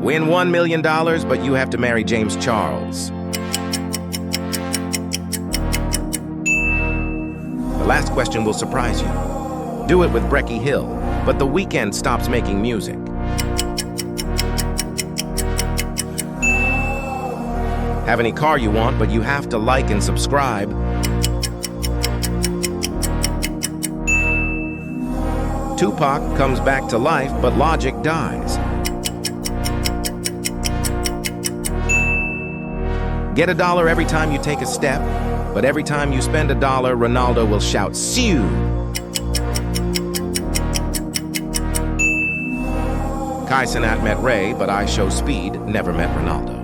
Win $1 million, but you have to marry James Charles. The last question will surprise you. Do it with Brecky Hill, but The Weeknd stops making music. Have any car you want, but you have to like and subscribe. Tupac comes back to life, but Logic dies. Get $1 every time you take a step, but every time you spend $1, Ronaldo will shout, "Siu!" Kai Cenat met Ray, but I Show Speed never met Ronaldo.